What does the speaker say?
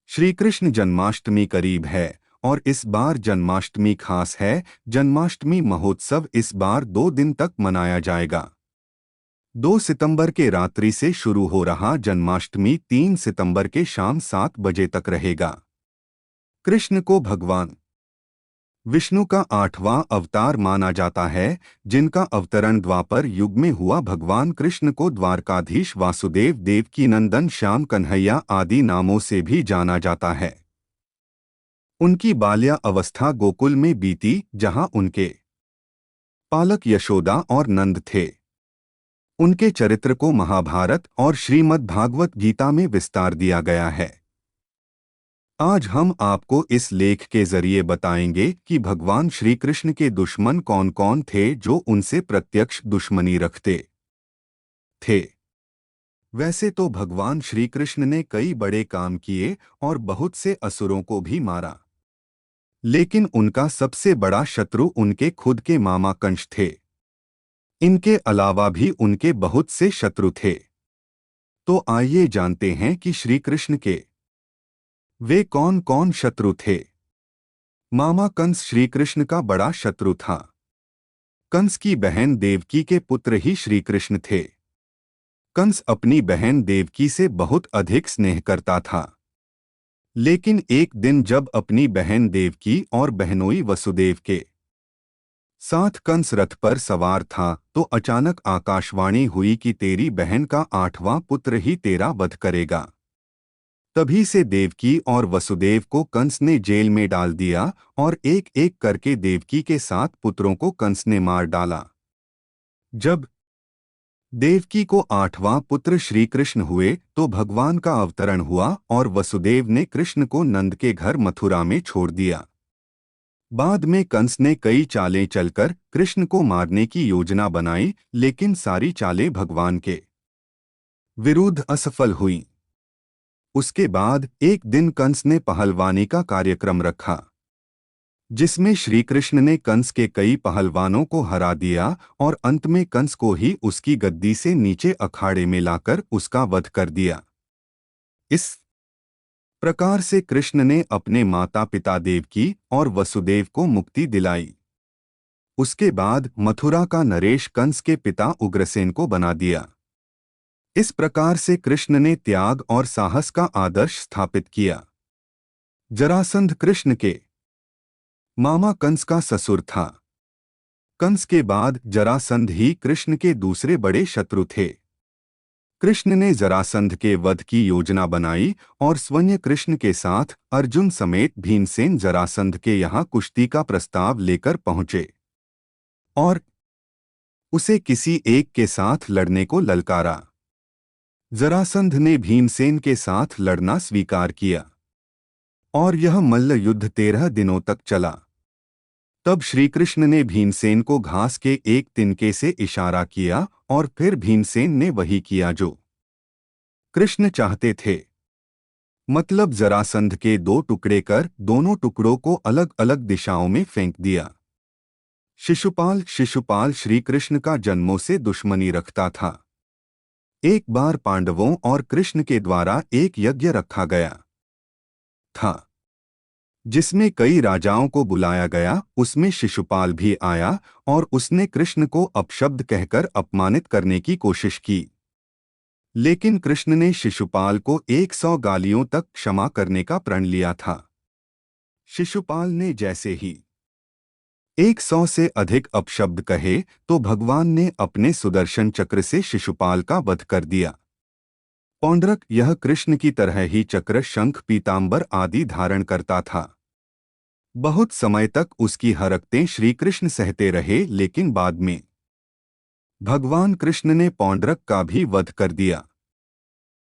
श्री कृष्ण जन्माष्टमी करीब है और इस बार जन्माष्टमी खास है। जन्माष्टमी महोत्सव इस बार 2 दिन तक मनाया जाएगा। 2 सितंबर के रात्रि से शुरू हो रहा जन्माष्टमी 3 सितंबर के शाम 7 बजे तक रहेगा। कृष्ण को भगवान विष्णु का 8वां अवतार माना जाता है, जिनका अवतरण द्वापर युग में हुआ। भगवान कृष्ण को द्वारकाधीश, वासुदेव, देवकीनंदन, श्याम, कन्हैया आदि नामों से भी जाना जाता है। उनकी बाल्या अवस्था गोकुल में बीती, जहां उनके पालक यशोदा और नंद थे। उनके चरित्र को महाभारत और श्रीमद् भागवत गीता में विस्तार दिया गया है। आज हम आपको इस लेख के जरिए बताएंगे कि भगवान श्री कृष्ण के दुश्मन कौन कौन थे जो उनसे प्रत्यक्ष दुश्मनी रखते थे। वैसे तो भगवान श्री कृष्ण ने कई बड़े काम किए और बहुत से असुरों को भी मारा, लेकिन उनका सबसे बड़ा शत्रु उनके खुद के मामा कंस थे। इनके अलावा भी उनके बहुत से शत्रु थे। तो आइए जानते हैं कि श्री कृष्ण के वे कौन कौन शत्रु थे। मामा कंस श्री कृष्ण का बड़ा शत्रु था। कंस की बहन देवकी के पुत्र ही श्री कृष्ण थे। कंस अपनी बहन देवकी से बहुत अधिक स्नेह करता था। लेकिन एक दिन जब अपनी बहन देवकी और बहनोई वसुदेव के साथ कंस रथ पर सवार था, तो अचानक आकाशवाणी हुई कि तेरी बहन का 8वां पुत्र ही तेरा वध करेगा। तभी से देवकी और वसुदेव को कंस ने जेल में डाल दिया और एक एक करके देवकी के 7 पुत्रों को कंस ने मार डाला। जब देवकी को 8वां पुत्र श्री कृष्ण हुए तो भगवान का अवतरण हुआ और वसुदेव ने कृष्ण को नंद के घर मथुरा में छोड़ दिया। बाद में कंस ने कई चालें चलकर कृष्ण को मारने की योजना बनाई, लेकिन सारी चालें भगवान के विरुद्ध असफल हुईं। उसके बाद एक दिन कंस ने पहलवानी का कार्यक्रम रखा, जिसमें श्री कृष्ण ने कंस के कई पहलवानों को हरा दिया और अंत में कंस को ही उसकी गद्दी से नीचे अखाड़े में लाकर उसका वध कर दिया। इस प्रकार से कृष्ण ने अपने माता पिता देवकी और वसुदेव को मुक्ति दिलाई। उसके बाद मथुरा का नरेश कंस के पिता उग्रसेन को बना दिया। इस प्रकार से कृष्ण ने त्याग और साहस का आदर्श स्थापित किया। जरासंध कृष्ण के मामा कंस का ससुर था। कंस के बाद जरासंध ही कृष्ण के दूसरे बड़े शत्रु थे। कृष्ण ने जरासंध के वध की योजना बनाई और स्वयं कृष्ण के साथ अर्जुन समेत भीमसेन जरासंध के यहाँ कुश्ती का प्रस्ताव लेकर पहुंचे और उसे किसी एक के साथ लड़ने को ललकारा। जरासंध ने भीमसेन के साथ लड़ना स्वीकार किया और यह मल्ल युद्ध 13 दिनों तक चला। तब श्री कृष्ण ने भीमसेन को घास के एक तिनके से इशारा किया और फिर भीमसेन ने वही किया जो कृष्ण चाहते थे। मतलब जरासंध के 2 टुकड़े कर दोनों टुकड़ों को अलग अलग दिशाओं में फेंक दिया। शिशुपाल श्री कृष्ण का जन्मों से दुश्मनी रखता था। एक बार पांडवों और कृष्ण के द्वारा एक यज्ञ रखा गया था, जिसमें कई राजाओं को बुलाया गया। उसमें शिशुपाल भी आया और उसने कृष्ण को अपशब्द कहकर अपमानित करने की कोशिश की, लेकिन कृष्ण ने शिशुपाल को 100 गालियों तक क्षमा करने का प्रण लिया था। शिशुपाल ने जैसे ही 100 से अधिक अपशब्द कहे तो भगवान ने अपने सुदर्शन चक्र से शिशुपाल का वध कर दिया। पौंड्रक यह कृष्ण की तरह ही चक्र, शंख, पीतांबर आदि धारण करता था। बहुत समय तक उसकी हरकतें श्री कृष्ण सहते रहे, लेकिन बाद में भगवान कृष्ण ने पौंड्रक का भी वध कर दिया।